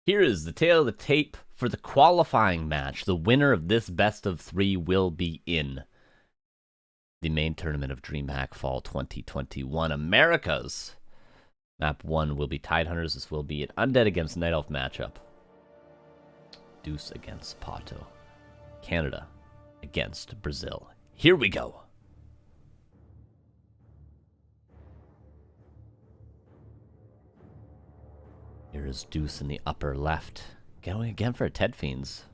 Here is the tail of the tape for the qualifying match. The winner of this best of 3 will be in the main tournament of DreamHack Fall 2021 Americas. Map 1 will be Tidehunters. This will be an Undead against Night Elf matchup. Deuce against PaTo. Canada against Brazil. Here we go. Here is Deuce in the upper left. Going again for a Ted Fiends.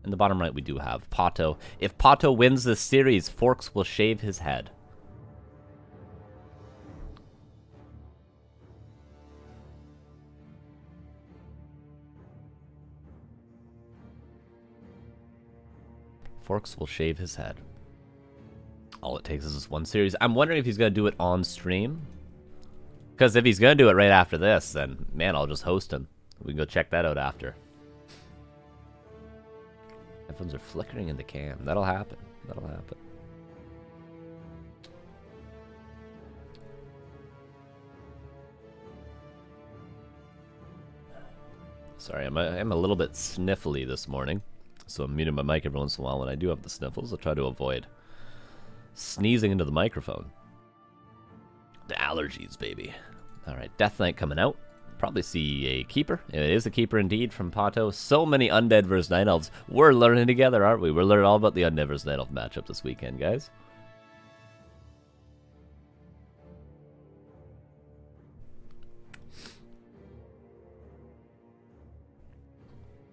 In the bottom right, we do have PaTo. If PaTo wins this series, Forks will shave his head. Forks will shave his head. All it takes is this one series. I'm wondering if he's going to do it on stream. Because if he's going to do it right after this, then, man, I'll just host him. We can go check that out after. Headphones are flickering in the cam. That'll happen. That'll happen. Sorry, I'm a little bit sniffly this morning. So I'm muting my mic every once in a while. When I do have the sniffles, I'll try to avoid sneezing into the microphone. The allergies, baby. Alright, Death Knight coming out. Probably see a keeper. It is a keeper indeed from PaTo. So many Undead versus Night Elves. We're learning together, aren't we? We're learning all about the Undead versus Night Elf matchup this weekend, guys.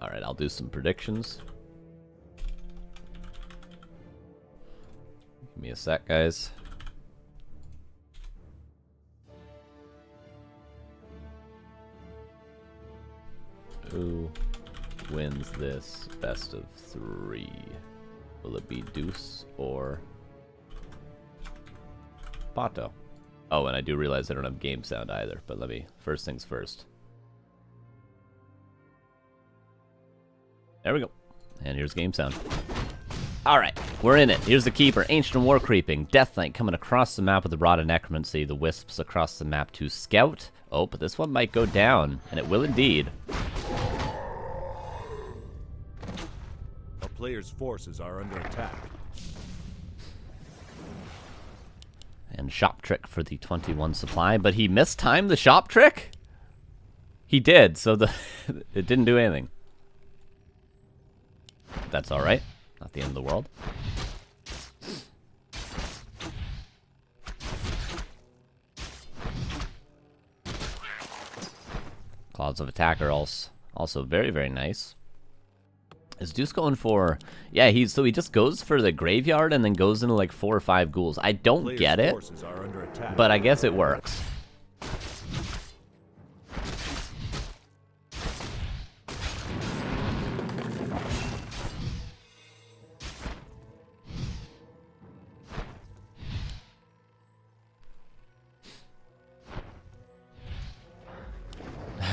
Alright, I'll do some predictions. Give me a sec, guys. Who wins this best of 3? Will it be Deuce or PaTo? Oh, and I do realize I don't have game sound either, but let me, first things first. There we go. And here's game sound. Alright, we're in it. Here's the keeper. Ancient War Creeping. Death Knight coming across the map with the Rod of Necromancy. The Wisps across the map to scout. Oh, but this one might go down, and it will indeed. A player's forces are under attack. And Shop Trick for the 21 supply, but he mistimed the Shop Trick? He did, so it didn't do anything. That's alright. Not the end of the world. Clouds of Attack are also very, very nice. Is Deuce going for... Yeah, so he just goes for the graveyard and then goes into like 4 or 5 ghouls. I don't get it, but I guess it works.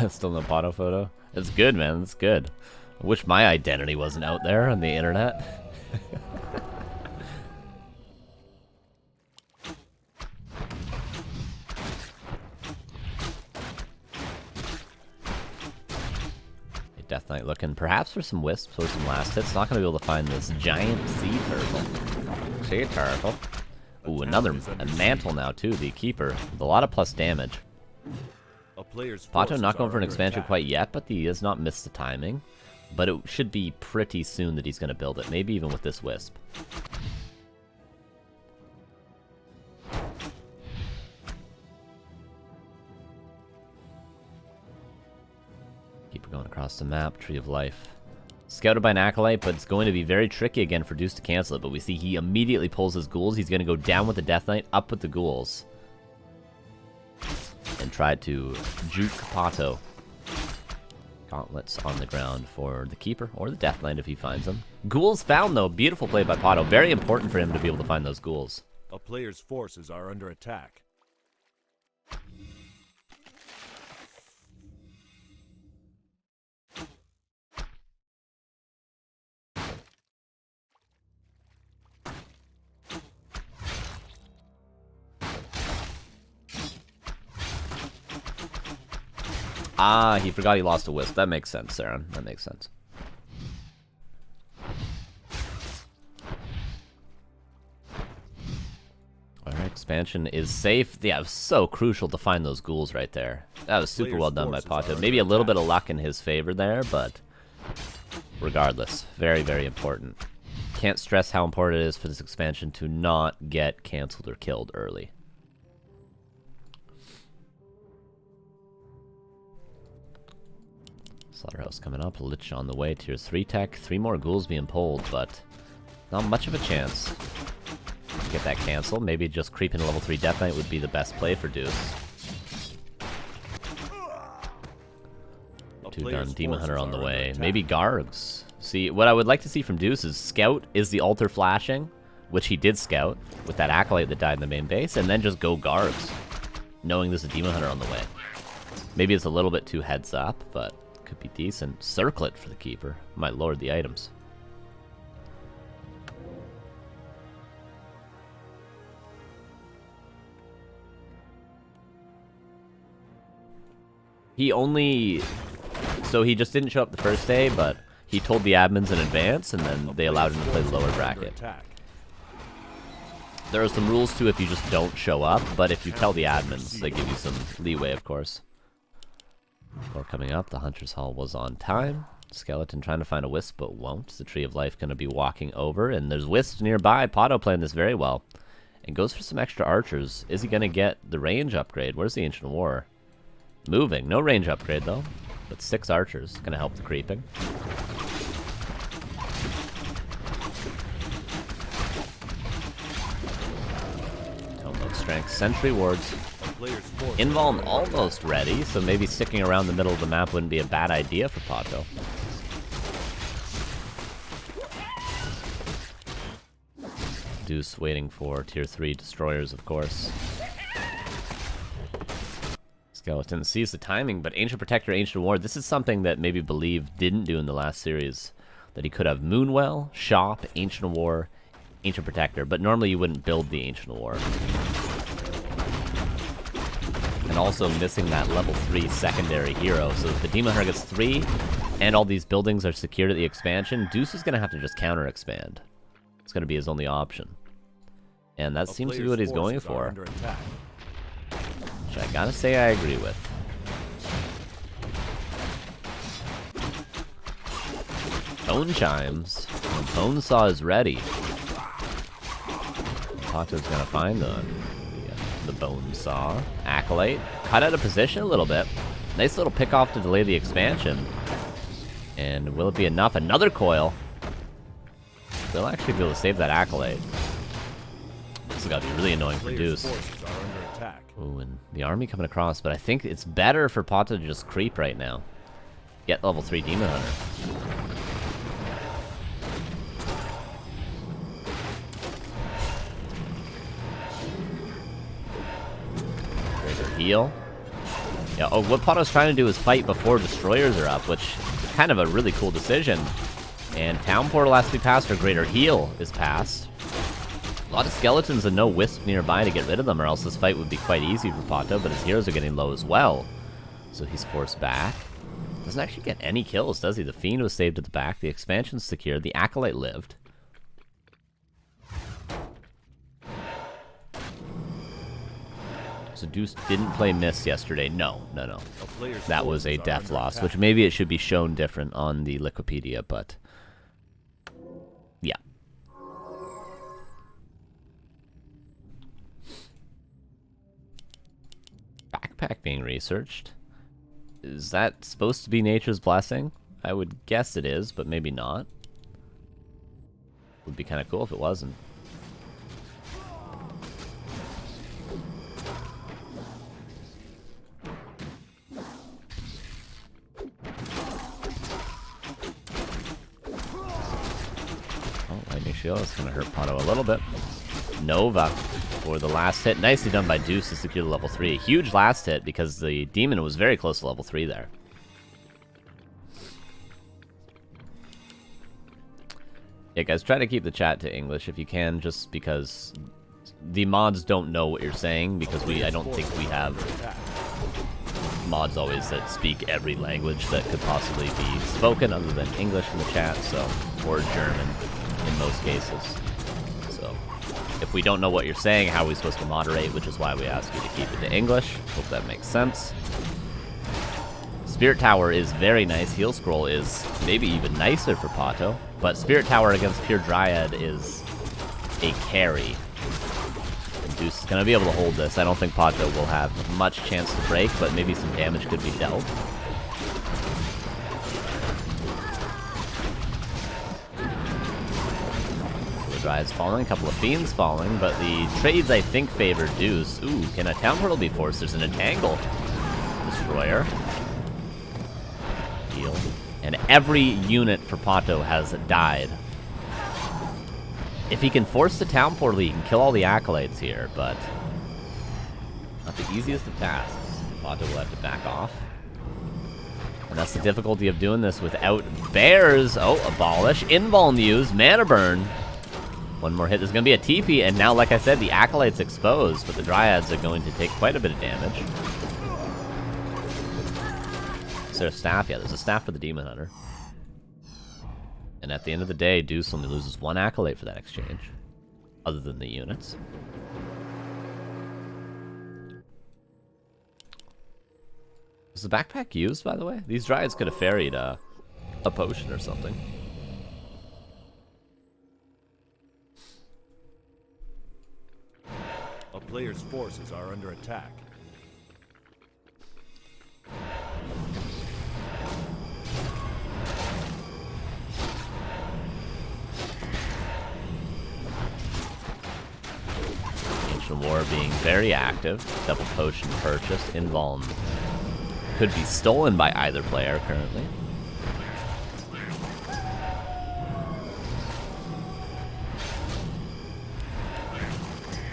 Still no PaTo photo? It's good, man. It's good. I wish my identity wasn't out there on the internet. Death Knight looking perhaps for some wisps or some last hits. Not going to be able to find this giant sea turtle. Sea turtle. Ooh, a mantle now too, the keeper. With a lot of plus damage. PaTo not going for an expansion quite yet, but he has not missed the timing. But it should be pretty soon that he's going to build it. Maybe even with this wisp. Keeper going across the map. Tree of Life. Scouted by an Acolyte, but it's going to be very tricky again for Deuce to cancel it. But we see he immediately pulls his ghouls. He's going to go down with the Death Knight, up with the ghouls. And try to juke PaTo. Gauntlets on the ground for the keeper or the Death Knight if he finds them. Ghouls found though. Beautiful play by PaTo. Very important for him to be able to find those ghouls. A player's forces are under attack. Ah, he forgot he lost a wisp. That makes sense, Saren. That makes sense. Alright, expansion is safe. Yeah, it was so crucial to find those ghouls right there. That was super well done by PaTo. Maybe a little bit of luck in his favor there, but regardless, very, very important. Can't stress how important it is for this expansion to not get cancelled or killed early. Slaughterhouse coming up, Lich on the way, tier 3 tech, 3 more ghouls being pulled, but not much of a chance to get that cancel. Maybe just creep into level 3 Death Knight would be the best play for Deuce. 2 done, Demon Hunter on the way, maybe Gargs. See, what I would like to see from Deuce is Scout is the altar flashing, which he did Scout with that Acolyte that died in the main base, and then just go Gargs, knowing there's a Demon Hunter on the way. Maybe it's a little bit too heads up, but could be decent. Circlet for the Keeper. Might lower the items. He only... So he just didn't show up the first day, but he told the admins in advance, and then they allowed him to play the lower bracket. There are some rules too if you just don't show up, but if you tell the admins, they give you some leeway, of course. More coming up. The Hunter's Hall was on time. Skeleton trying to find a wisp, but won't. The Tree of Life going to be walking over, and there's wisps nearby. PaTo playing this very well. And goes for some extra archers. Is he going to get the range upgrade? Where's the Ancient War? Moving. No range upgrade, though. But 6 archers. Going to help the creeping. Toneload strength. Sentry wards. Invuln almost ready, so maybe sticking around the middle of the map wouldn't be a bad idea for PaTo. Deuce waiting for tier 3 destroyers, of course. Skeleton sees the timing, but Ancient Protector, Ancient Ward, this is something that maybe Believe didn't do in the last series. That he could have Moonwell, Shop, Ancient War, Ancient Protector, but normally you wouldn't build the Ancient War. And also missing that level 3 secondary hero. So if the Demon Hunter gets 3, and all these buildings are secured at the expansion, Deuce is going to have to just counter-expand. It's going to be his only option. And that seems to be what he's going for. Which I gotta say I agree with. Bone Chimes. The Bone Saw is ready. PaTo's gonna find the Bone Saw. Acolyte. Cut out of position a little bit. Nice little pick off to delay the expansion. And will it be enough? Another coil. They'll actually be able to save that Acolyte. This has got to be really annoying for Deuce. Ooh, and the army coming across, but I think it's better for PaTo to just creep right now. Get level 3 Demon Hunter. Greater heal. Yeah, oh, what PaTo's trying to do is fight before destroyers are up, which is kind of a really cool decision. And Town Portal has to be passed, or Greater Heal is passed. A lot of skeletons and no wisp nearby to get rid of them, or else this fight would be quite easy for PaTo, but his heroes are getting low as well. So he's forced back. Doesn't actually get any kills, does he? The Fiend was saved at the back, the expansion's secured, the Acolyte lived. So Deuce didn't play Miss yesterday. No. That was a death loss, which maybe it should be shown different on the Liquipedia, but... yeah. Backpack being researched. Is that supposed to be Nature's Blessing? I would guess it is, but maybe not. Would be kind of cool if it wasn't. Oh, Lightning Shield is going to hurt PaTo a little bit. Nova for the last hit. Nicely done by Deuce to secure the level 3. Huge last hit because the demon was very close to level 3 there. Yeah, guys, try to keep the chat to English if you can, just because the mods don't know what you're saying, because I don't think we have mods always that speak every language that could possibly be spoken other than English in the chat, so, or German in most cases. So, if we don't know what you're saying, how are we supposed to moderate, which is why we ask you to keep it to English. Hope that makes sense. Spirit Tower is very nice. Heal Scroll is maybe even nicer for PaTo, but Spirit Tower against Pure Dryad is a carry. And Deuce is going to be able to hold this. I don't think PaTo will have much chance to break, but maybe some damage could be dealt. The Dryad's falling, a couple of Fiends falling, but the trades I think favor Deuce. Ooh, can a Town Portal be forced? There's an Entangle. Destroyer. Heal. And every unit for PaTo has died. If he can force the Town Portal, he can kill all the Acolytes here, but not the easiest of tasks. PaTo will have to back off. And that's the difficulty of doing this without bears. Oh, abolish. Invuln use. Mana burn. One more hit. There's going to be a TP, and now, like I said, the Acolyte's exposed, but the Dryads are going to take quite a bit of damage. Is there a staff? Yeah, there's a staff for the Demon Hunter. And at the end of the day, Deuce only loses one Acolyte for that exchange, other than the units. Was the backpack used, by the way? These Dryads could have ferried a potion or something. A player's forces are under attack. War being very active. Double potion purchased. Invuln could be stolen by either player currently.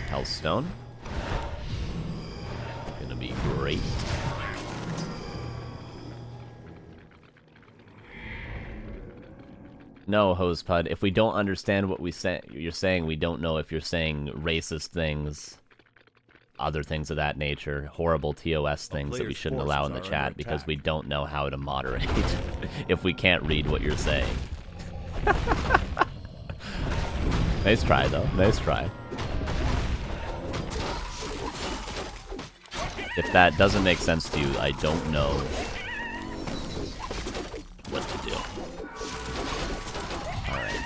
Hellstone. Gonna be great. No, Hosepud, if we don't understand what you're saying, we don't know if you're saying racist things, other things of that nature, horrible TOS things that we shouldn't allow in the chat, because we don't know how to moderate if we can't read what you're saying. Nice try, though. Nice try. If that doesn't make sense to you, I don't know what to do.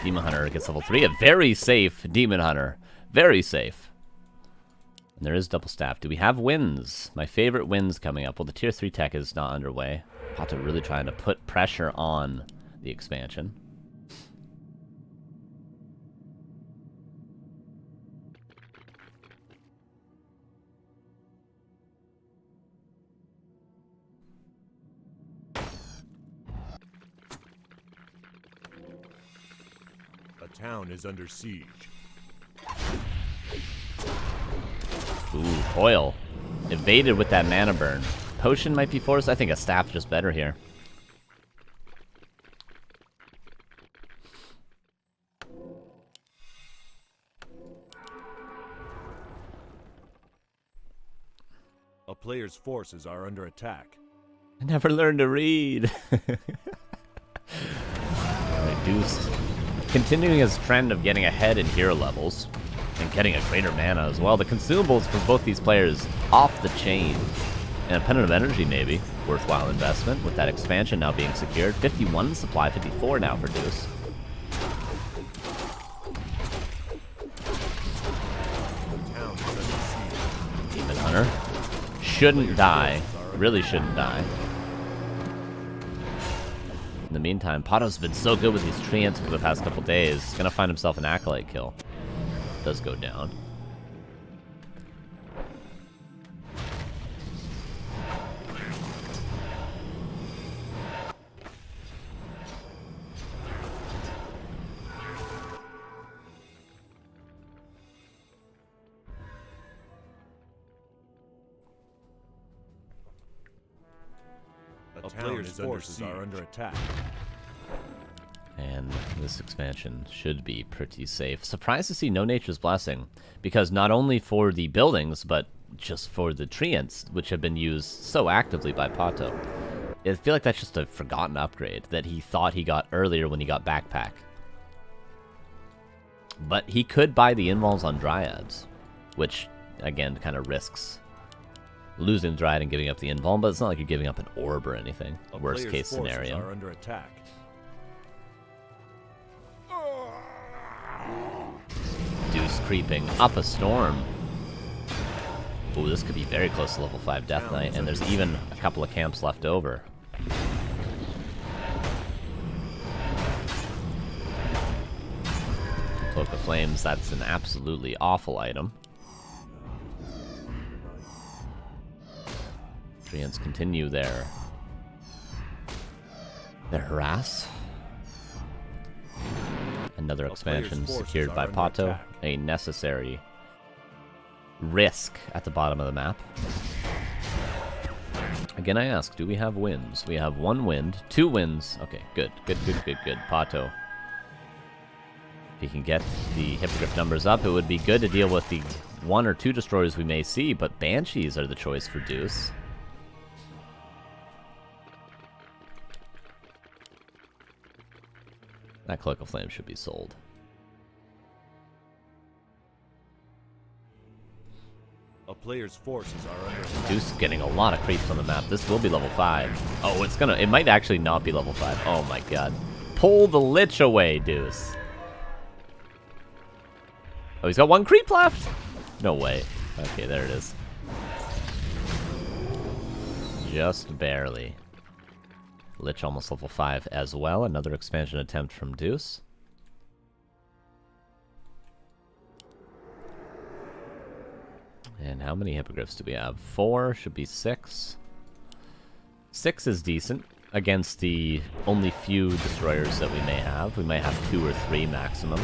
Demon Hunter gets level 3. A very safe Demon Hunter. Very safe. And there is double staff. Do we have wins? My favorite wins coming up. Well, the tier 3 tech is not underway. PaTo really trying to put pressure on the expansion. Town is under siege. Ooh, Coil. Evaded with that mana burn. Potion might be forced. I think a staff just better here. A player's forces are under attack. I never learned to read. Alright, Deuce. Continuing his trend of getting ahead in hero levels, and getting a greater mana as well. The consumables for both these players off the chain. And a Pendant of Energy maybe, worthwhile investment with that expansion now being secured. 51 supply, 54 now for Deuce. Demon Hunter. Shouldn't die. Really shouldn't die. In the meantime, PaTo's been so good with these treants for the past couple days. He's gonna find himself an Acolyte kill. Does go down. A player's forces are under attack. And this expansion should be pretty safe. Surprised to see no Nature's Blessing, because not only for the buildings, but just for the treants, which have been used so actively by PaTo. I feel like that's just a forgotten upgrade that he thought he got earlier when he got Backpack. But he could buy the invols on Dryads, which, again, kind of risks losing Dryad and giving up the invul, but it's not like you're giving up an orb or anything. Worst case scenario. Are under attack. Deuce creeping up a storm. Ooh, this could be very close to level 5 Death Knight, and there's even a couple of camps left over. Cloak of Flames, that's an absolutely awful item. Treants continue their harass. Another expansion secured by PaTo. A necessary risk at the bottom of the map. Again, I ask, do we have wins? We have 1 wind, 2 wins. Okay, good. PaTo. If he can get the Hippogriff numbers up, it would be good to deal with the 1 or 2 destroyers we may see, but Banshees are the choice for Deuce. That Cloak of Flame should be sold. A player's forces are under attack. Deuce getting a lot of creeps on the map. This will be level 5. Oh, it might actually not be level 5. Oh my god. Pull the Lich away, Deuce. Oh, he's got 1 creep left? No way. Okay, there it is. Just barely. Lich almost level 5 as well. Another expansion attempt from Deuce. And how many Hippogriffs do we have? 4, should be 6. 6 is decent against the only few destroyers that we may have. We might have 2 or 3 maximum.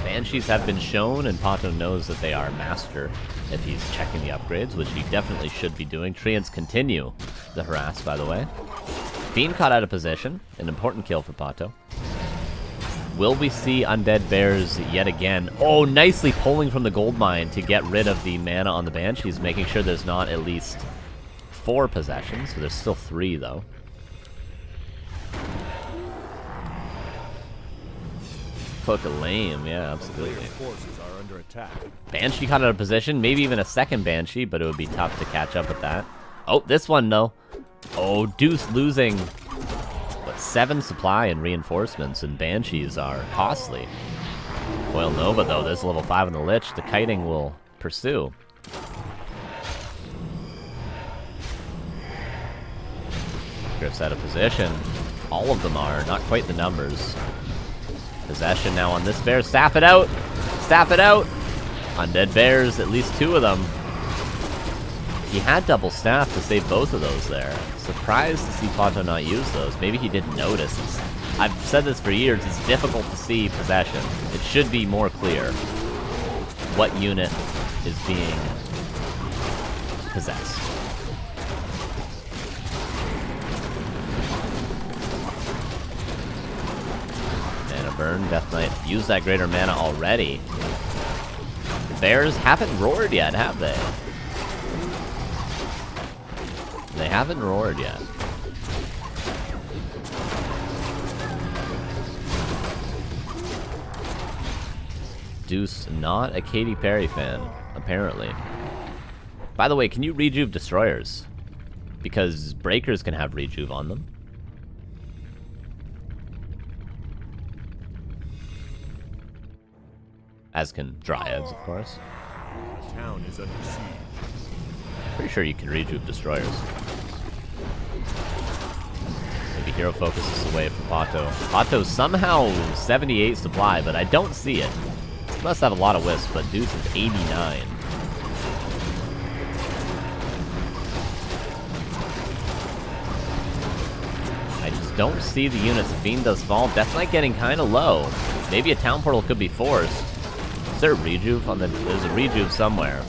Banshees have been shown, and PaTo knows that they are master if he's checking the upgrades, which he definitely should be doing. Treants continue the harass, by the way. Fiend caught out of position. An important kill for PaTo. Will we see Undead Bears yet again? Oh, nicely pulling from the gold mine to get rid of the mana on the Banshees, making sure there's not at least 4 possessions. So there's still 3, though. Cloak of Lame, yeah, absolutely. Forces are under attack. Banshee caught out of position, maybe even a second Banshee, but it would be tough to catch up with that. Oh, this one, no. Oh, Deuce losing, what, 7 supply and reinforcements, and Banshees are costly. Coil Nova, though, there's level 5 on the Lich. The kiting will pursue. Griff's out of position. All of them are, not quite the numbers. Possession now on this bear. Staff it out! Staff it out! Undead Bears, at least 2 of them. He had double staff to save both of those there. Surprised to see PaTo not use those. Maybe he didn't notice. I've said this for years, it's difficult to see possession. It should be more clear what unit is being possessed. Burn, Death Knight. Use that greater mana already. The Bears haven't roared yet, have they? They haven't roared yet. Deuce, not a Katy Perry fan, apparently. By the way, can you rejuve destroyers? Because breakers can have rejuve on them. As can Dryads, of course. The town is under siege. Pretty sure you can rejuve destroyers. Maybe hero focuses away from PaTo. PaTo somehow 78 supply, but I don't see it. He must have a lot of wisps, but Deuce is 89. I just don't see the units. Fiend does fall. Death Knight getting kind of low. Maybe a town portal could be forced. Is there a rejuve on the... There's a rejuve somewhere.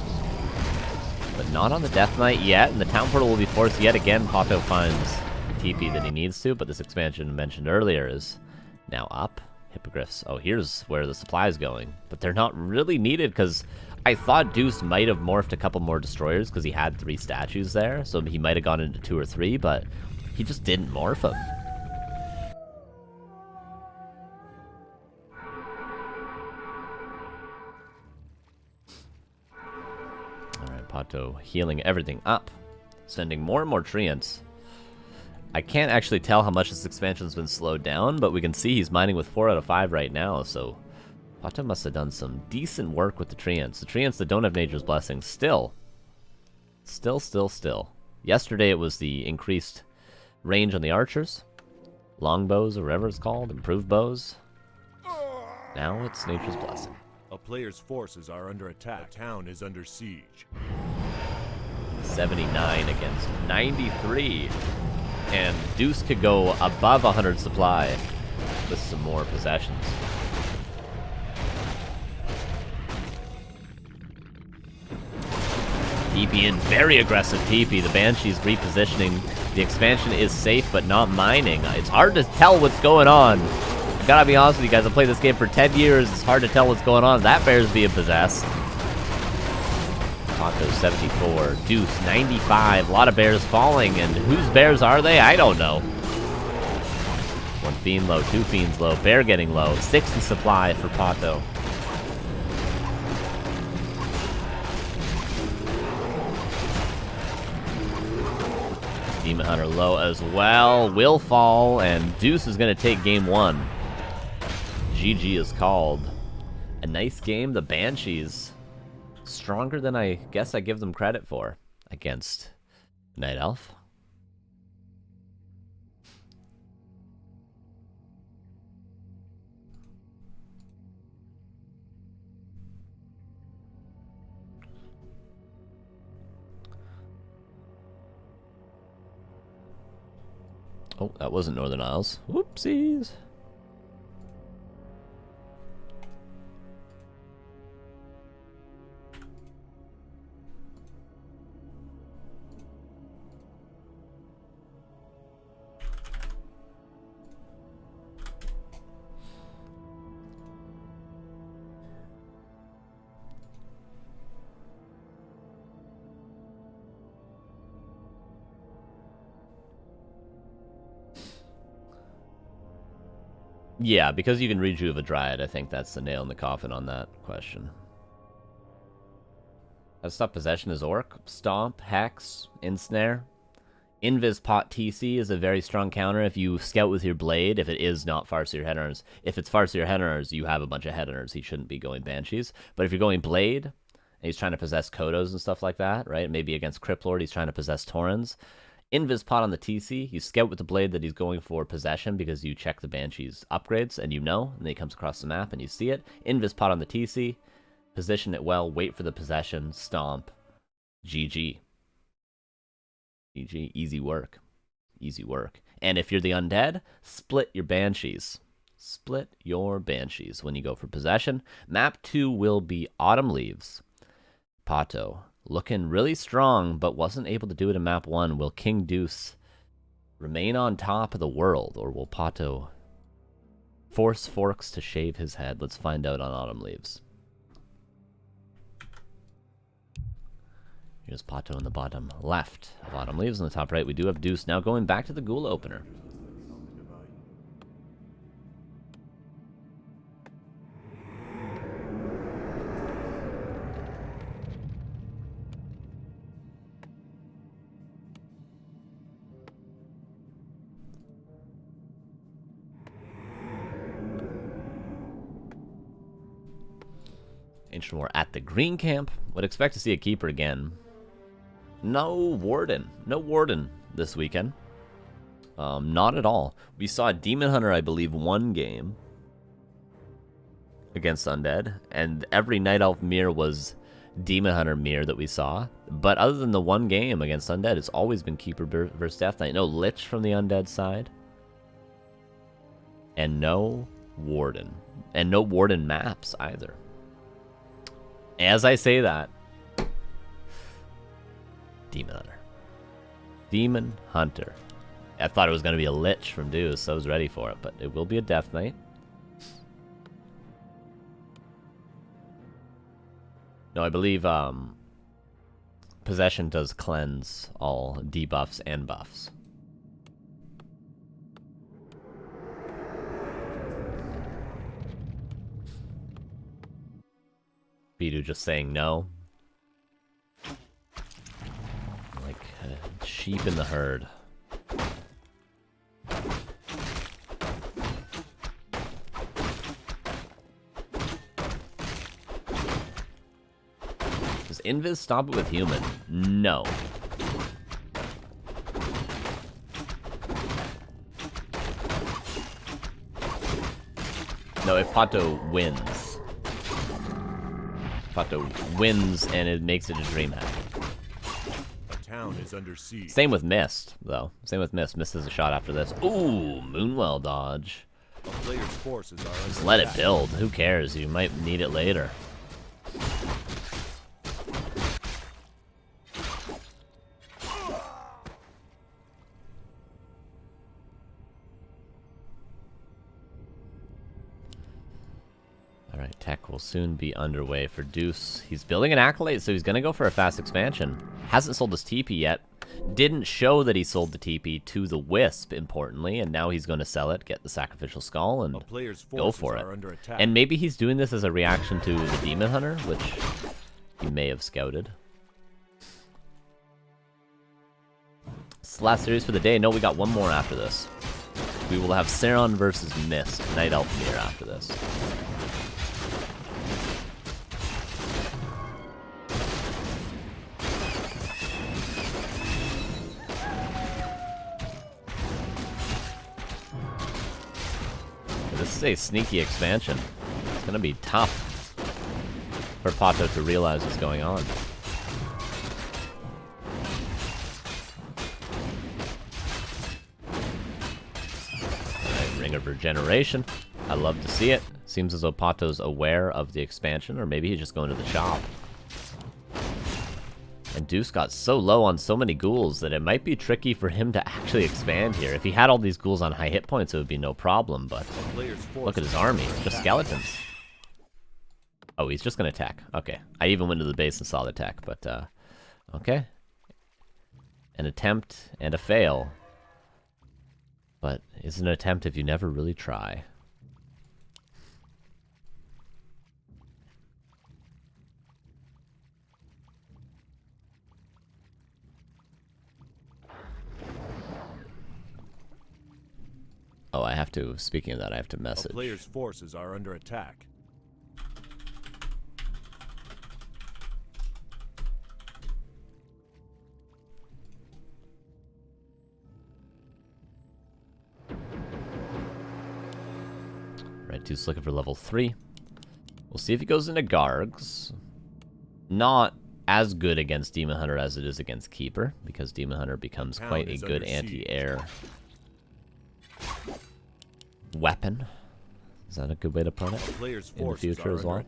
But not on the Death Knight yet, and the town portal will be forced yet again. PaTo finds the TP that he needs to, but this expansion mentioned earlier is now up. Hippogriffs. Oh, here's where the supply is going. But they're not really needed, because I thought Deuce might have morphed a couple more destroyers because he had 3 statues there, so he might have gone into 2 or 3, but he just didn't morph them. Alright, PaTo healing everything up, sending more and more treants. I can't actually tell how much this expansion's been slowed down, but we can see he's mining with 4 out of 5 right now, so PaTo must have done some decent work with the treants. The treants that don't have Nature's Blessing still. Yesterday it was the increased range on the archers. Longbows or whatever it's called, improved bows. Now it's Nature's Blessing. A player's forces are under attack. The town is under siege. 79 against 93. And Deuce could go above 100 supply with some more possessions. TP in very aggressive TP. The Banshee's repositioning. The expansion is safe but not mining. It's hard to tell what's going on. I gotta be honest with you guys, I've played this game for 10 years. It's hard to tell what's going on. That bear's being possessed. PaTo 74, Deuce 95, a lot of bears falling, and whose bears are they? I don't know. 1 fiend low, 2 fiends low, bear getting low, 60 supply for PaTo. Demon Hunter low as well, will fall, and Deuce is going to take game 1. GG is called. A nice game, the Banshees. Stronger than I guess I give them credit for against Night Elf. Oh, that wasn't Northern Isles. Whoopsies. Yeah, because you can rejuve a Dryad, I think that's the nail in the coffin on that question. How to stop possession is Orc, Stomp, Hex, Ensnare. Invis Pot TC is a very strong counter if you scout with your blade, if it is not Farseer Headhunters. If it's Farseer Headhunters, you have a bunch of Headhunters. He shouldn't be going Banshees. But if you're going Blade, and he's trying to possess Kodos and stuff like that, right? Maybe against Cryptlord, he's trying to possess Taurens. Invis Pot on the TC, you scout with the blade that he's going for possession because you check the Banshee's upgrades and you know, and then he comes across the map and you see it. Invis Pot on the TC, position it well, wait for the possession, stomp, GG. GG, easy work. Easy work. And if you're the undead, split your Banshees. Split your Banshees when you go for possession. Map 2 will be Autumn Leaves. PaTo. Looking really strong, but wasn't able to do it in map 1. Will King Deuce remain on top of the world, or will PaTo force Forks to shave his head? Let's find out on Autumn Leaves. Here's PaTo in the bottom left of Autumn Leaves. On the top right, we do have Deuce now going back to the Ghoul opener. Ancient War at the Green Camp. Would expect to see a Keeper again. No Warden. No Warden this weekend. Not at all. We saw Demon Hunter, I believe, 1 game against Undead. And every Night Elf mirror was Demon Hunter mirror that we saw. But other than the 1 game against Undead, it's always been Keeper versus Death Knight. No Lich from the Undead side. And no Warden. And no Warden maps either. As I say that, Demon Hunter. Demon Hunter. I thought it was going to be a Lich from Deuce, so I was ready for it, but it will be a Death Knight. No, I believe Possession does cleanse all debuffs and buffs. PaTo just saying no. Like a sheep in the herd. Does Invis stop it with human? No. No, if PaTo wins. PaTo wins and it makes it a DreamHack. A town is under siege. Same with Mist, though. Same with Mist. Mist is a shot after this. Ooh, Moonwell dodge. A player's forces are Just under let attack. it build. Who cares? You might need it later. Alright, tech will soon be underway for Deuce. He's building an Acolyte, so he's going to go for a fast expansion. Hasn't sold his TP yet. Didn't show that he sold the TP to the Wisp, importantly, and now he's going to sell it, get the Sacrificial Skull, and A player's go forces for it. are under attack. And maybe he's doing this as a reaction to the Demon Hunter, which he may have scouted. It's the last series for the day. No, we got one more after this. We will have Sauron versus Mist, Night Elf Mirror after this. This is a sneaky expansion. It's going to be tough for PaTo to realize what's going on. Alright, Ring of Regeneration. I love to see it. Seems as though PaTo's aware of the expansion, or maybe he's just going to the shop. And Deuce got so low on so many ghouls that it might be tricky for him to actually expand here. If he had all these ghouls on high hit points, it would be no problem, but look at his army. Just skeletons. Oh, he's just going to attack. Okay. I even went to the base and saw the attack, but, okay. An attempt and a fail. But it's an attempt if you never really try. Oh, I have to, speaking of that, I have to message. A player's forces are under attack. Right, Deuce looking for level 3. We'll see if he goes into Gargs. Not as good against Demon Hunter as it is against Keeper, because Demon Hunter becomes quite a good anti-air weapon. Is that a good way to put it? In the future as well?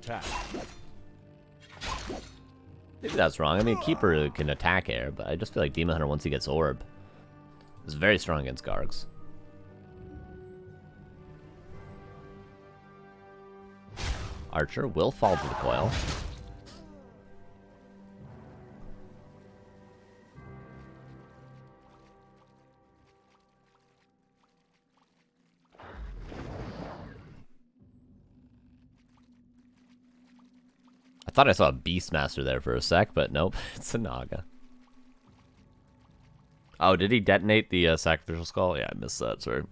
Maybe that's wrong. I mean, Keeper can attack air, but I just feel like Demon Hunter, once he gets Orb, is very strong against Gargs. Archer will fall to the coil. I thought I saw a Beastmaster there for a sec, but nope, it's a Naga. Oh, did he detonate the Sacrificial Skull? Yeah, I missed that, sorry.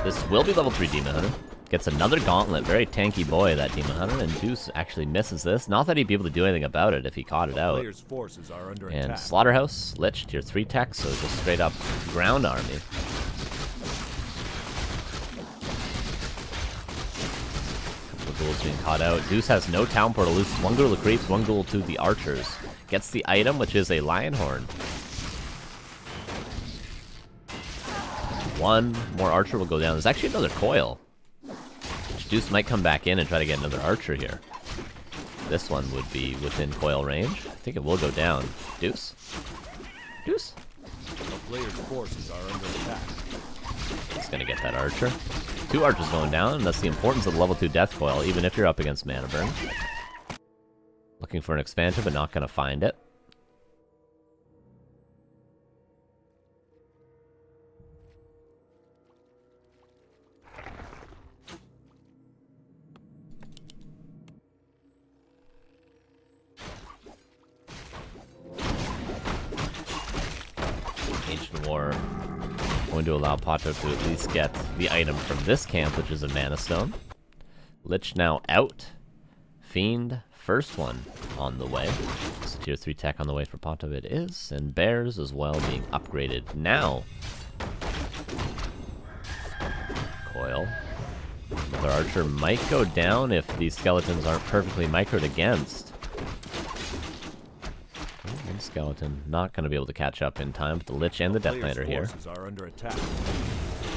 This will be level 3 Demon Hunter. Gets another Gauntlet. Very tanky boy, that Demon Hunter. And Deuce actually misses this. Not that he'd be able to do anything about it if he caught it out. And attack. Slaughterhouse, Lich, tier 3 tech, so just straight up ground army. Couple of ghouls being caught out. Deuce has no town portal. Loses one ghoul to the creeps, one ghoul to the archers. Gets the item, which is a lion horn. One more archer will go down. There's actually another coil. Deuce might come back in and try to get another archer here. This one would be within coil range. I think it will go down. Deuce? Deuce? The player's forces are under attack. He's gonna get that archer. 2 archers going down, and that's the importance of the level 2 death coil, even if you're up against mana burn. Looking for an expansion, but not gonna find it. Ancient War going to allow PaTo to at least get the item from this camp, which is a Mana Stone. Lich now out. Fiend, first one on the way. So tier 3 tech on the way for PaTo it is, and Bears as well being upgraded now. Coil. Another archer might go down if these skeletons aren't perfectly microed against. One skeleton not going to be able to catch up in time, but the Lich and the Death Knight are here. Are under attack.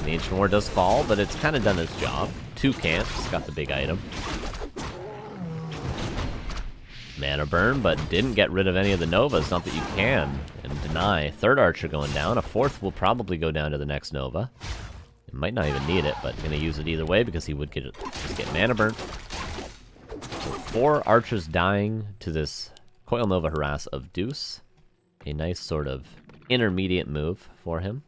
The Ancient War does fall, but it's kind of done its job. 2 camps, got the big item. Mana burn, but didn't get rid of any of the Novas, not that you can, and deny. 3rd archer going down, a 4th will probably go down to the next Nova. It might not even need it, but gonna use it either way because he would just get mana burn. So 4 archers dying to this Coil Nova harass of Deuce. A nice sort of intermediate move for him.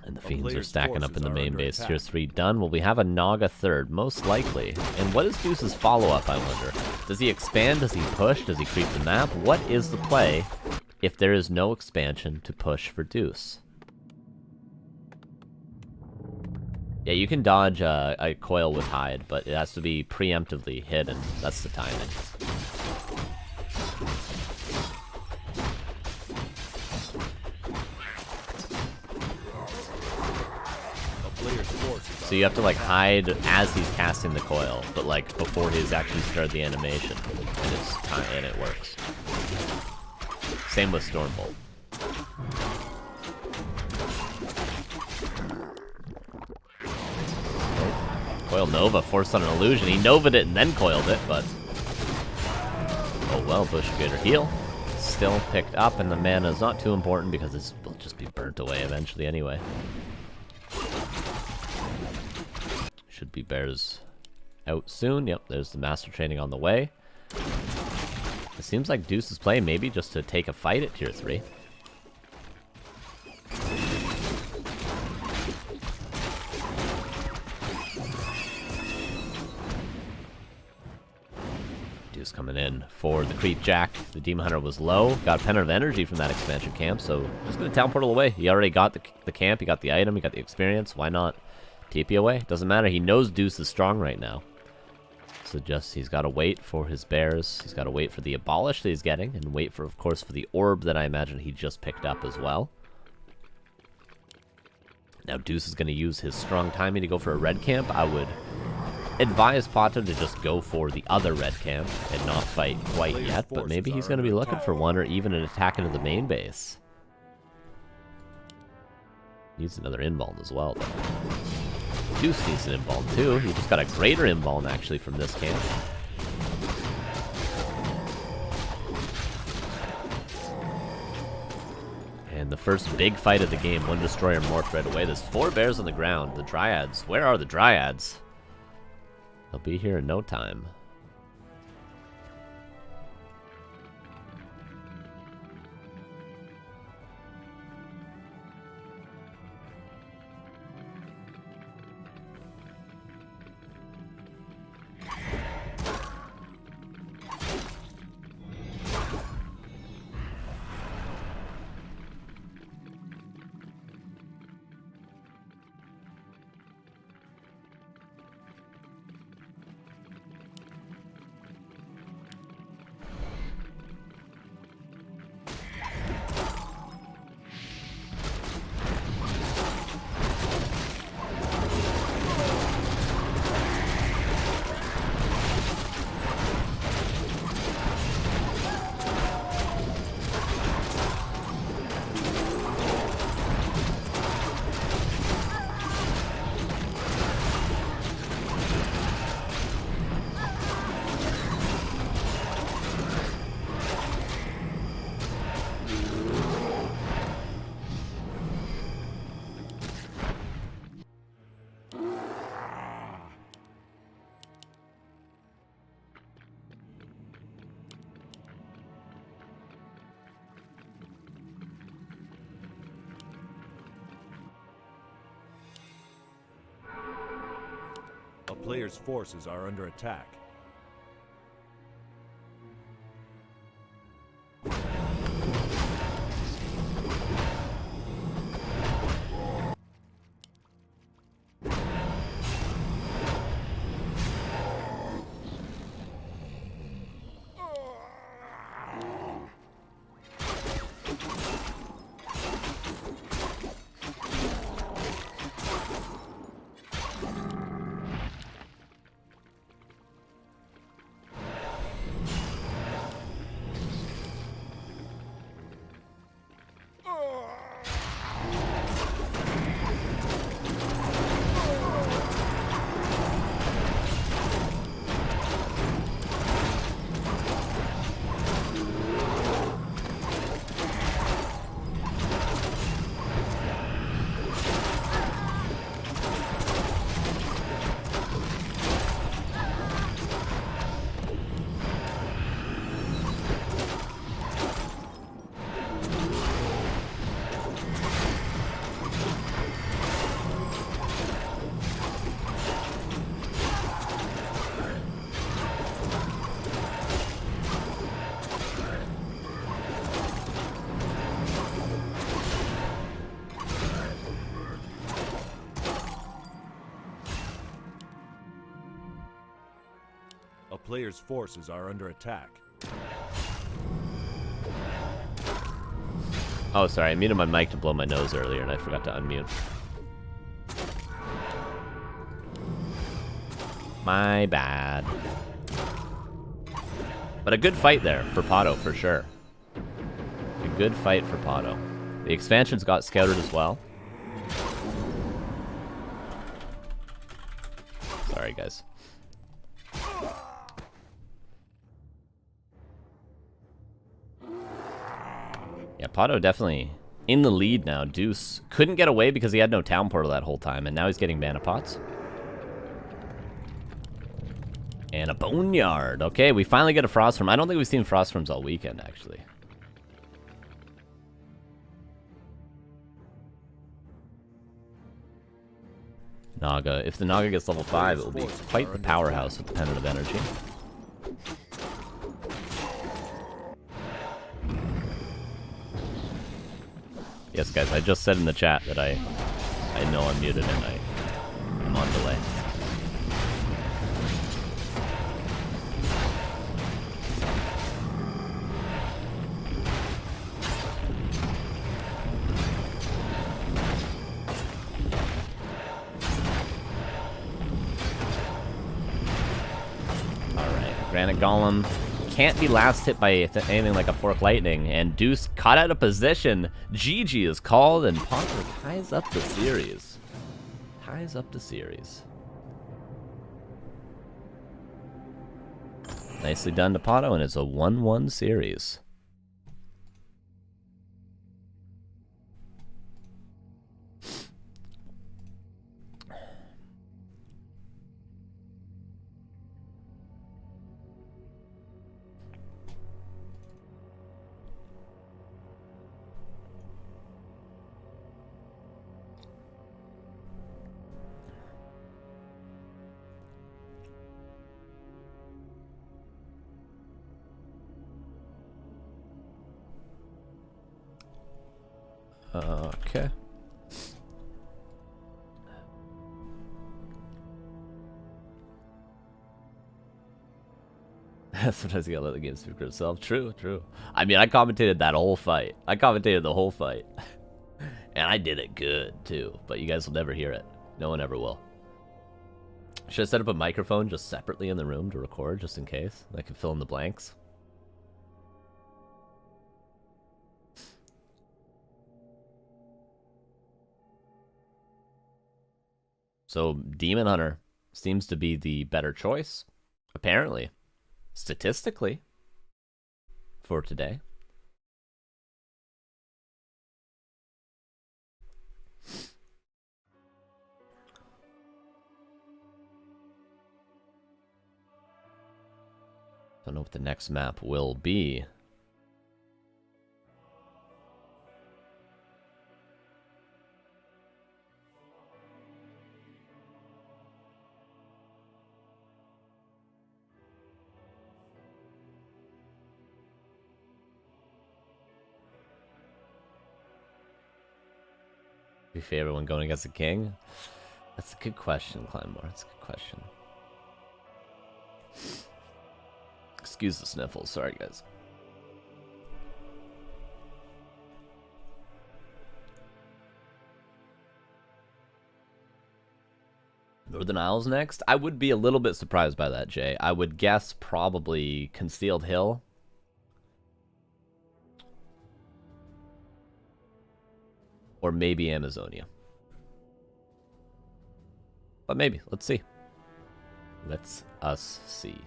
And the Fiends are stacking up in the main base. Tier 3 done. Will we have a Naga 3rd? Most likely. And what is Deuce's follow-up, I wonder? Does he expand? Does he push? Does he creep the map? What is the play if there is no expansion to push for Deuce? Yeah, you can dodge a coil with hide, but it has to be preemptively hidden. That's the timing. So you have to like hide as he's casting the coil, but like before he's actually started the animation, and it's time and it works. Same with Stormbolt. Coil Nova forced on an illusion. He Nova'd it and then coiled it, but oh well. Bush Gator heal still picked up, and the mana is not too important because it will just be burnt away eventually anyway. Should be Bears out soon. Yep, there's the Master Training on the way. It seems like Deuce is playing maybe just to take a fight at tier 3. Deuce coming in for the Creep Jack. The Demon Hunter was low. Got a Pen of Energy from that expansion camp, so just gonna Town Portal away. He already got the camp, he got the item, he got the experience. Why not TP away? Doesn't matter. He knows Deuce is strong right now. So just, he's got to wait for his Bears. He's got to wait for the Abolish that he's getting, and wait for, of course, for the Orb that I imagine he just picked up as well. Now Deuce is going to use his strong timing to go for a red camp. I would advise PaTo to just go for the other red camp and not fight quite yet, but maybe he's going to be looking for one or even an attack into the main base. Needs another inbound as well, though. Deuce needs an inbound too. He just got a greater inbound actually from this camp. And the first big fight of the game, one destroyer morphed right away. There's 4 Bears on the ground. The Dryads. Where are the Dryads? They'll be here in no time. player's forces are under attack. A player's forces are under attack. Oh, sorry, I muted my mic to blow my nose earlier and I forgot to unmute. My bad. But a good fight there for PaTo, for sure. A good fight for PaTo. The expansions got scouted as well. Sorry, guys. Yeah, PaTo definitely in the lead now. Deuce couldn't get away because he had no town portal that whole time, and now he's getting mana pots. And a boneyard. Okay, we finally get a Frostworm. I don't think we've seen Frostworms all weekend, actually. Naga. If the Naga gets level 5, it will be quite the powerhouse with the Pendant of Energy. Yes, guys, I just said in the chat that I know I'm muted and I'm on delay. Alright, Granite Golem can't be last hit by anything like a Fork Lightning, and Deuce caught out of position. GG is called, and PaTo ties up the series. Ties up the series. Nicely done to PaTo, and it's a 1-1 series. Okay. Sometimes you gotta let the game speak for itself. True, true. I mean, I commentated that whole fight. I commentated the whole fight. And I did it good, too. But you guys will never hear it. No one ever will. Should I set up a microphone just separately in the room to record, just in case? I can fill in the blanks. So, Demon Hunter seems to be the better choice, apparently, statistically, for today. Don't know what the next map will be. you favor when going against a king? That's a good question, Kleinmore. That's a good question. Excuse the sniffles. Sorry, guys. Northern Isles next? I would be a little bit surprised by that, Jay. I would guess probably Concealed Hill. Or maybe Amazonia. But maybe. Let's see. Let's us see.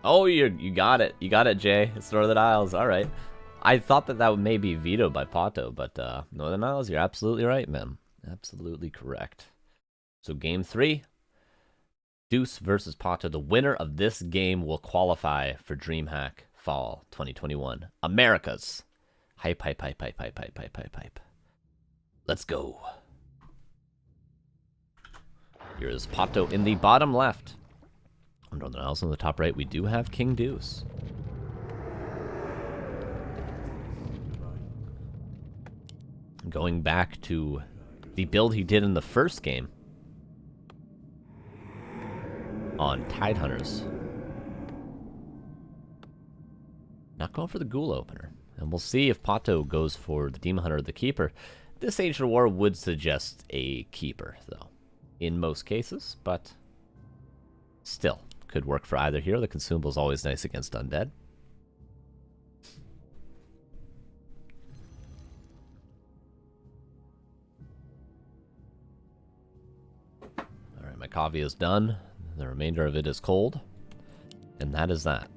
Oh, you got it. You got it, Jay. It's Northern Isles. All right. I thought that would maybe vetoed by PaTo, but Northern Isles, you're absolutely right, man. Absolutely correct. So game 3, Deuce versus PaTo. The winner of this game will qualify for DreamHack Fall 2021. America's. Hype, hype, hype, hype, hype, hype, hype, hype, hype. Let's go. Here is PaTo in the bottom left. Northern Isles on the top right, we do have King Deuce. Going back to the build he did in the first game on Tide Hunters. Not going for the Ghoul opener. And we'll see if PaTo goes for the Demon Hunter or the Keeper. This Ancient War would suggest a Keeper, though, in most cases, but still. Could work for either here. The consumable is always nice against undead. Alright, my coffee is done. The remainder of it is cold. And that is that.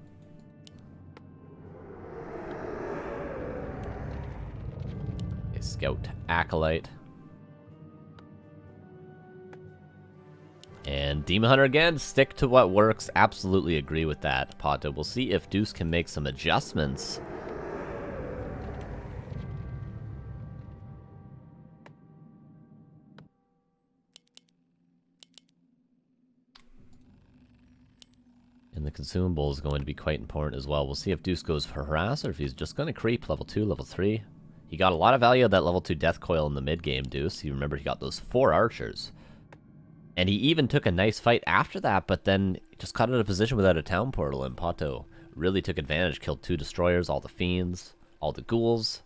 A Scout Acolyte. And Demon Hunter again, stick to what works. Absolutely agree with that, PaTo. We'll see if Deuce can make some adjustments. And the consumable is going to be quite important as well. We'll see if Deuce goes for Harass or if he's just going to creep level 2, level 3. He got a lot of value of that level 2 Death Coil in the mid-game, Deuce. You remember he got those 4 archers. And he even took a nice fight after that, but then just caught in a position without a town portal, and PaTo really took advantage, killed 2 destroyers, all the fiends, all the ghouls.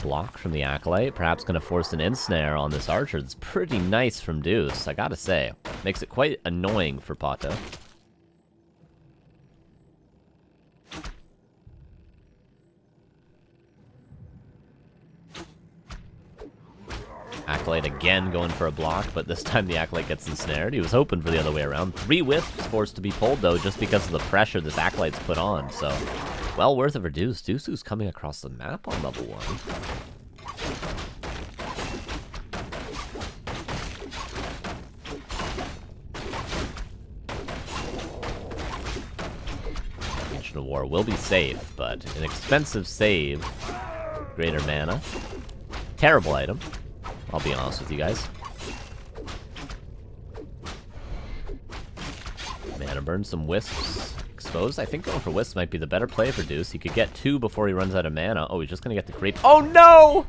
Block from the Acolyte, perhaps going to force an ensnare on this archer. It's pretty nice from Deuce, I gotta say. Makes it quite annoying for PaTo. Acolyte again going for a block, but this time the Acolyte gets ensnared. He was hoping for the other way around. 3 wisps forced to be pulled, though, just because of the pressure this Acolyte's put on. So, well worth it for Deuce. Deuce who's coming across the map on level 1. Ancient of War will be safe, but an expensive save. Greater mana. Terrible item. I'll be honest with you guys. Mana burn, some wisps exposed. I think going for wisps might be the better play for Deuce. He could get 2 before he runs out of mana. Oh, he's just gonna get the creep. Oh no!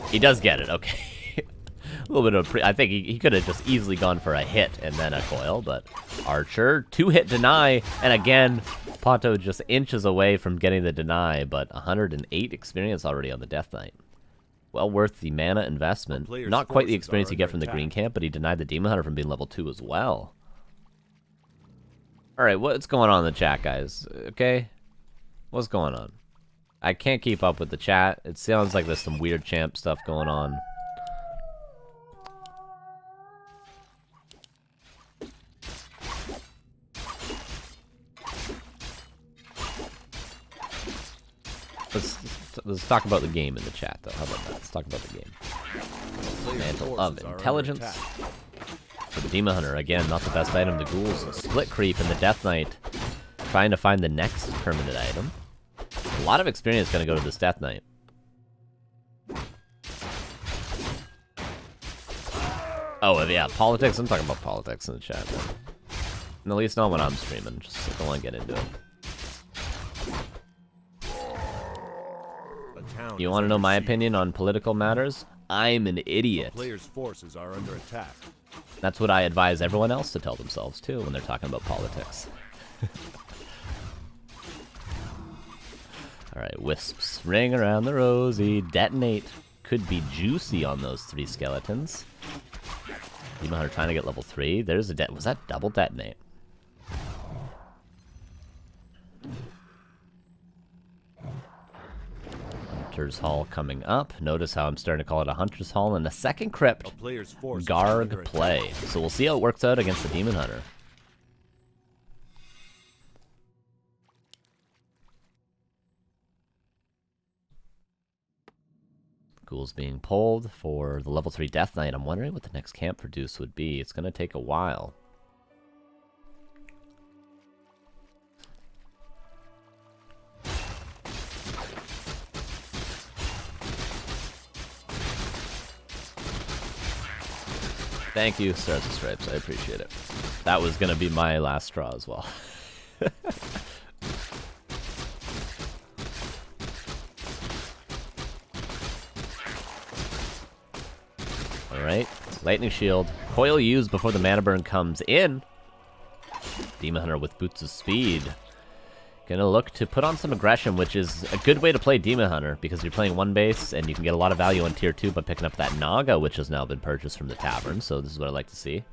He does get it, okay. A little bit of I think he could have just easily gone for a hit and then a coil, but Archer, 2-hit deny, and again, PaTo just inches away from getting the deny, but 108 experience already on the Death Knight. Well worth the mana investment. Not quite the experience you get from the green camp, but he denied the Demon Hunter from being level 2 as well. Alright, what's going on in the chat, guys? Okay? What's going on? I can't keep up with the chat. It sounds like there's some weird champ stuff going on. Let's talk about the game in the chat, though. How about that? Let's talk about the game. Mantle of Intelligence. For the Demon Hunter, again, not the best item. The Ghouls, Split Creep, and the Death Knight trying to find the next permanent item. A lot of experience gonna go to this Death Knight. Oh, yeah, politics. I'm talking about politics in the chat, man. And at least not when I'm streaming. Just I don't want to get into it. You want to know my opinion on political matters? I'm an idiot. Players' forces are under attack. That's what I advise everyone else to tell themselves, too, when they're talking about politics. Alright, wisps. Ring around the rosy. Detonate. Could be juicy on those 3 skeletons. You know how they're trying to get level 3? There's a was that double detonate? Hunter's Hall coming up. Notice how I'm starting to call it a Hunter's Hall and a second crypt. Garg play. So we'll see how it works out against the Demon Hunter. Ghouls being pulled for the level 3 Death Knight. I'm wondering what the next camp for Deuce would be. It's going to take a while. Thank you, Stars and Stripes. I appreciate it. That was going to be my last straw as well. Alright, Lightning Shield. Coil used before the mana burn comes in. Demon Hunter with Boots of Speed. Gonna look to put on some aggression, which is a good way to play Demon Hunter, because you're playing 1 base, and you can get a lot of value on tier 2 by picking up that Naga, which has now been purchased from the tavern, so this is what I like to see.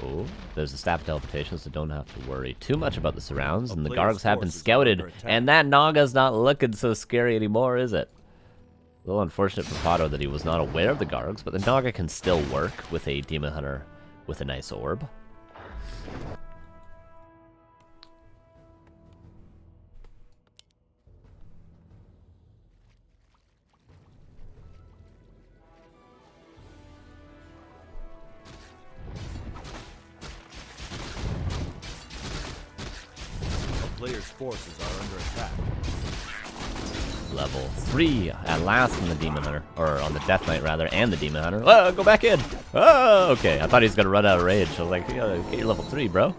Oh, there's the Staff of Teleportation, so don't have to worry too much about the surrounds, and the Gargs have been scouted, and that Naga's not looking so scary anymore, is it? A little unfortunate for PaTo that he was not aware of the Gargs, but the Naga can still work with a Demon Hunter with a nice orb. Players' forces are under attack. Level 3 at last on the Demon Hunter, or on the Death Knight rather, and the Demon Hunter. Oh, go back in. Oh, okay. I thought he was gonna run out of rage. I was like, yeah, get your level 3, bro.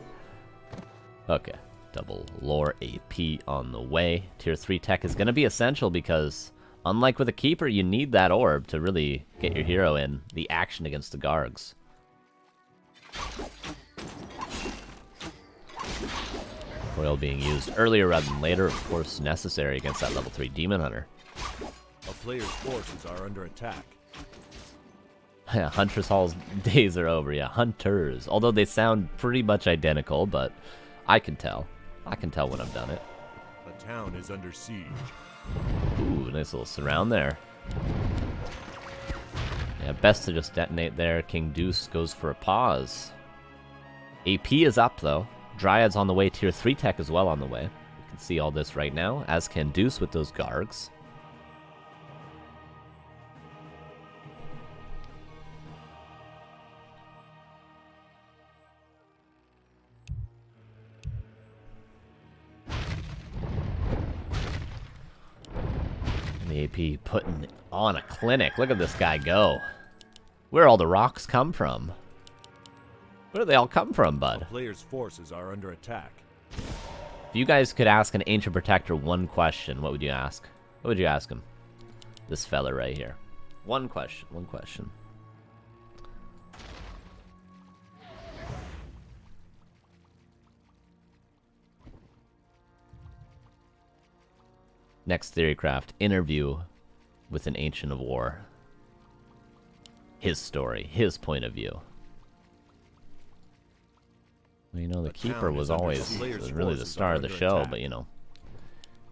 Okay, double lore AP on the way. Tier 3 tech is gonna be essential because, unlike with a keeper, you need that orb to really get your hero in the action against the Gargs. Coil being used earlier rather than later, of course necessary against that level 3 Demon Hunter. A player's forces are under attack. Yeah, Hunter's Hall's days are over, yeah, Hunters. Although they sound pretty much identical, but I can tell. I can tell when I've done it. The town is under siege. Ooh, nice little surround there. Yeah, best to just detonate there. King Deuce goes for a pause. AP is up, though. Dryad's on the way, tier 3 tech as well on the way. You can see all this right now, as can Deuce with those Gargs. And the AP putting on a clinic. Look at this guy go. Where all the rocks come from? Where do they all come from, bud? A player's forces are under attack. If you guys could ask an Ancient Protector one question, what would you ask? What would you ask him? This fella right here. One question, one question. Next Theorycraft, interview with an Ancient of War. His story, his point of view. Well, you know, the Keeper was always really the star of the show, but, you know,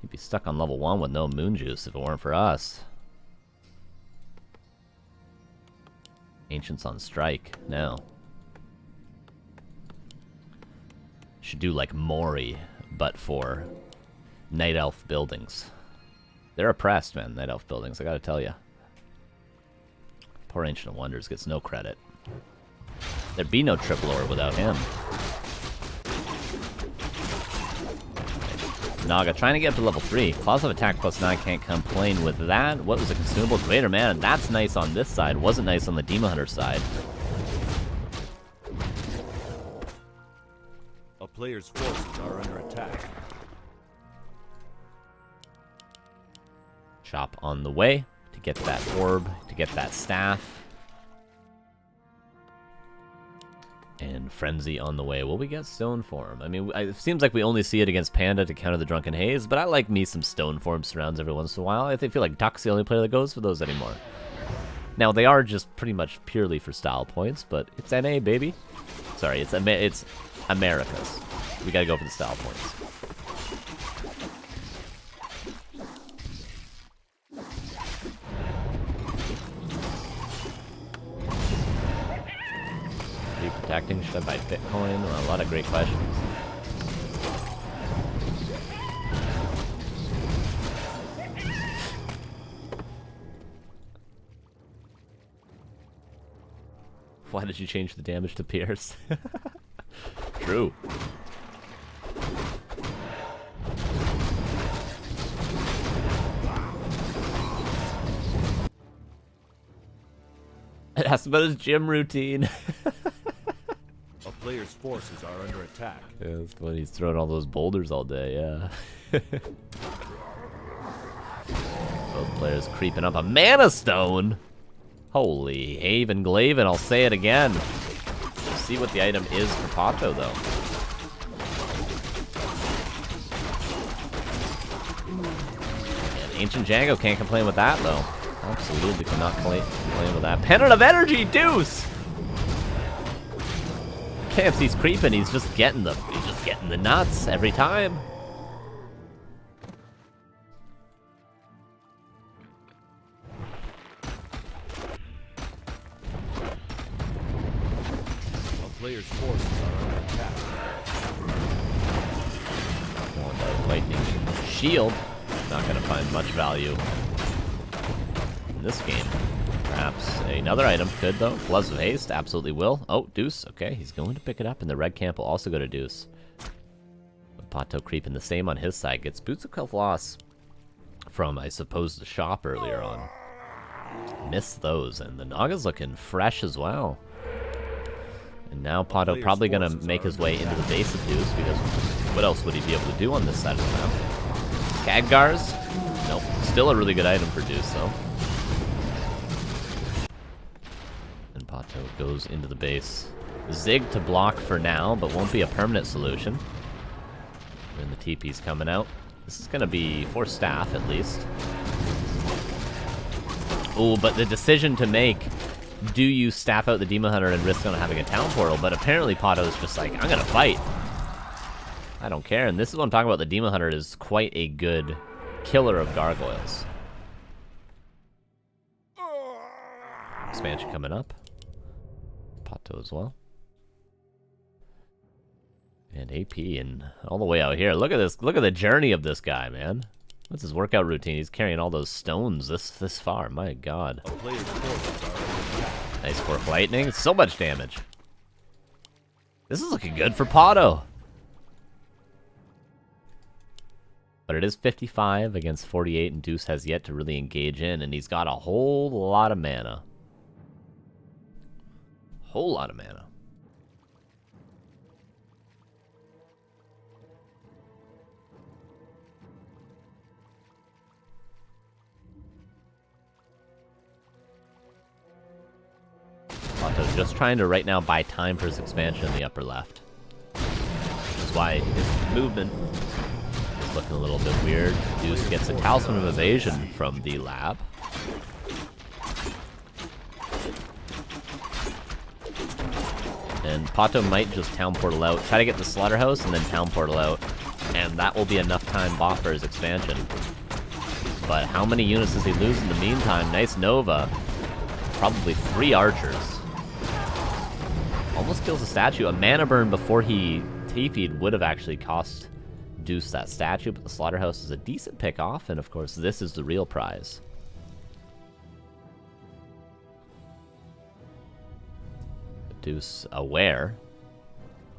he'd be stuck on level 1 with no moon juice if it weren't for us. Ancients on strike now. Should do like Mori, but for Night Elf buildings. They're oppressed, man, Night Elf buildings, I gotta tell you. Poor Ancient of Wonders gets no credit. There'd be no triple orb without him. Naga trying to get up to level 3. Claws of attack plus 9, can't complain with that. What was a consumable? Greater mana. That's nice on this side. Wasn't nice on the Demon Hunter side. A player's forces are under attack. Chop on the way to get that orb, to get that staff. And Frenzy on the way. Will we get Stone Form? I mean, it seems like we only see it against Panda to counter the Drunken Haze, but I like me some Stone Form surrounds every once in a while. I feel like Duck's the only player that goes for those anymore. Now, they are just pretty much purely for style points, but it's NA, baby. Sorry, it's America's. We gotta go for the style points. Protecting? Should I buy Bitcoin? Well, a lot of great questions. Why did you change the damage to Pierce? True. It asked about his gym routine. A player's forces are under attack. Yeah, that's when he's throwing all those boulders all day, yeah. Both players creeping up a Mana Stone! Holy Haven Glaven, I'll say it again. Let's see what the item is for PaTo, though. And Ancient Django can't complain with that, though. Absolutely cannot complain with that. Pennant of Energy, Deuce! He's creeping, he's just getting the nuts every time. A player's forces are under attack. Lightning shield. Not gonna find much value in this game. Perhaps another item could, though. Gloves of Haste, absolutely will. Oh, Deuce. Okay, he's going to pick it up, and the red camp will also go to Deuce. But PaTo creeping the same on his side. Gets Boots of Loss from, I suppose, the shop earlier on. Missed those, and the Naga's looking fresh as well. And now PaTo probably going to make his way into the base of Deuce, because what else would he be able to do on this side of the map? Khadgars? Nope. Still a really good item for Deuce, though. PaTo goes into the base. Zig to block for now, but won't be a permanent solution. And the TP's coming out. This is going to be for staff, at least. Oh, but the decision to make, do you staff out the Demon Hunter and risk on having a town portal? But apparently PaTo's just like, I'm going to fight. I don't care. And this is what I'm talking about. The Demon Hunter is quite a good killer of gargoyles. Expansion coming up. PaTo as well. And AP and all the way out here. Look at this. Look at the journey of this guy, man. What's his workout routine? He's carrying all those stones this far. My God. Nice Fork Lightning. So much damage. This is looking good for PaTo. But it is 55 against 48, and Deuce has yet to really engage in, and he's got a whole lot of mana. Whole lot of mana. PaTo's just trying to right now buy time for his expansion in the upper left. That's why his movement is looking a little bit weird. Deuce gets a Talisman of Evasion from the lab. And PaTo might just town portal out, try to get the slaughterhouse, and then town portal out. And that will be enough time bought for his expansion. But how many units does he lose in the meantime? Nice Nova. Probably 3 archers. Almost kills a statue. A mana burn before he TP'd would have actually cost Deuce that statue, but the slaughterhouse is a decent pick off, and of course this is the real prize. Deuce aware.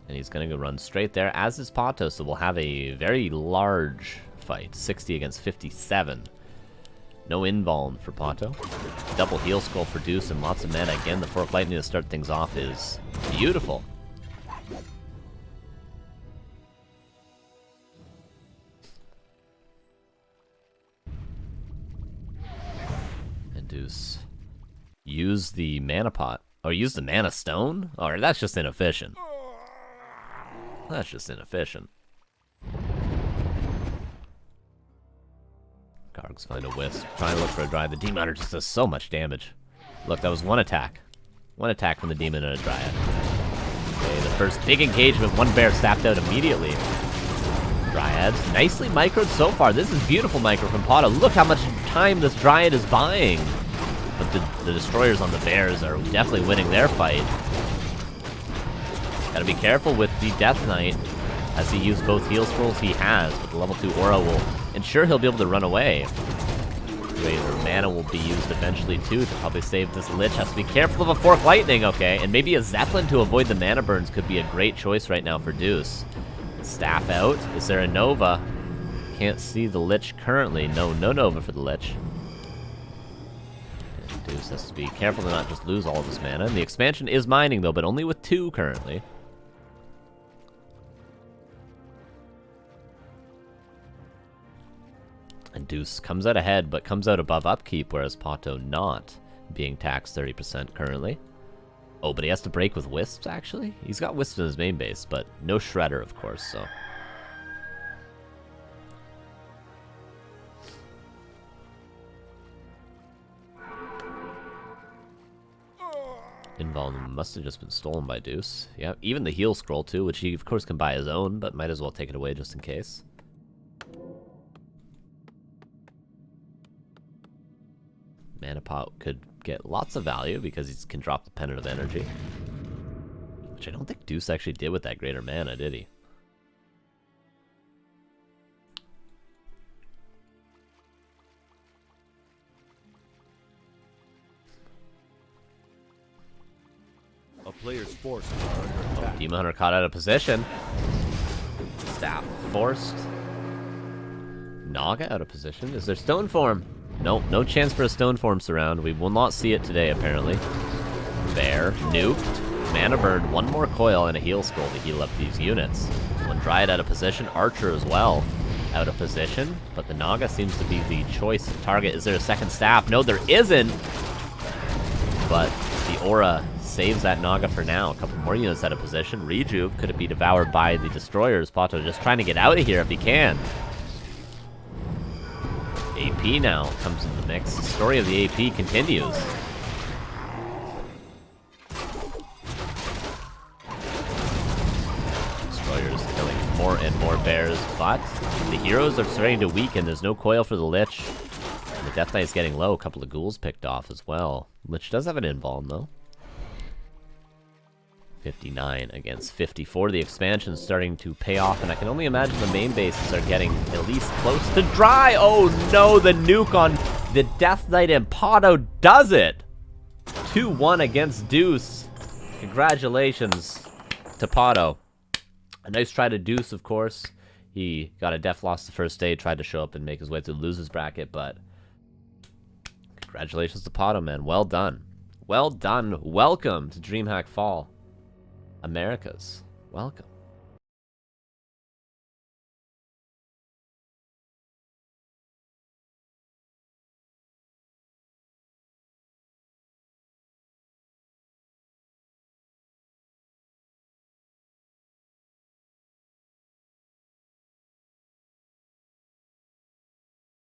And he's going to go run straight there, as is PaTo, so we'll have a very large fight. 60 against 57. No invuln for PaTo. Double heal scroll for Deuce and lots of mana. Again, the Fork Lightning to start things off is beautiful. And Deuce use the mana pot. Or use the mana stone? Or that's just inefficient. That's just inefficient. Karg's find a wisp. Trying to look for a dryad. The Demon Hunter just does so much damage. Look, that was one attack. One attack from the Demon and a Dryad. Okay, the first big engagement. One bear staffed out immediately. Dryads. Nicely microed so far. This is beautiful micro from PaTo. Look how much time this Dryad is buying. But the destroyers on the bears are definitely winning their fight. Gotta be careful with the Death Knight, as he used both heal scrolls he has, but the level 2 aura will ensure he'll be able to run away. Razor mana will be used eventually too to probably save this Lich. Has to be careful of a Fork Lightning, okay, and maybe a Zeppelin to avoid the mana burns could be a great choice right now for Deuce. Staff out. Is there a Nova? Can't see the Lich currently. No Nova for the Lich. And Deuce has to be careful to not just lose all of his mana. And the expansion is mining though, but only with 2 currently. And Deuce comes out ahead, but comes out above upkeep, whereas PaTo not being taxed 30% currently. Oh, but he has to break with Wisps, actually? He's got Wisps in his main base, but no Shredder, of course, so... Invuln must have just been stolen by Deuce. Yeah, even the heal scroll, too, which he, of course, can buy his own, but might as well take it away just in case. Mana pot could get lots of value because he can drop the Pendant of Energy. Which I don't think Deuce actually did with that greater mana, did he? A player's forces are under attack. Demon Hunter caught out of position. Staff forced. Naga out of position. Is there Stone Form? Nope, no chance for a Stone Form surround. We will not see it today, apparently. Bear, nuked. Mana burn, 1 more coil and a heal scroll to heal up these units. One Dryad out of position. Archer as well out of position. But the Naga seems to be the choice target. Is there a second staff? No, there isn't. But the aura saves that Naga for now. A couple more units out of position. Rejuve. Could it be devoured by the destroyers? PaTo just trying to get out of here if he can. AP now comes in the mix. The story of the AP continues. Destroyers killing more and more bears, but the heroes are starting to weaken. There's no coil for the Lich. And the Death Knight is getting low. A couple of ghouls picked off as well. Lich does have an invuln though. 59 against 54. The expansion's starting to pay off, and I can only imagine the main bases are getting at least close to dry. Oh no, the nuke on the Death Knight, and PaTo does it! 2-1 against Deuce. Congratulations to PaTo. A nice try to Deuce, of course. He got a def loss the first day, tried to show up and make his way through the losers bracket, but congratulations to PaTo, man. Well done. Well done. Welcome to DreamHack Fall. Americas. Welcome.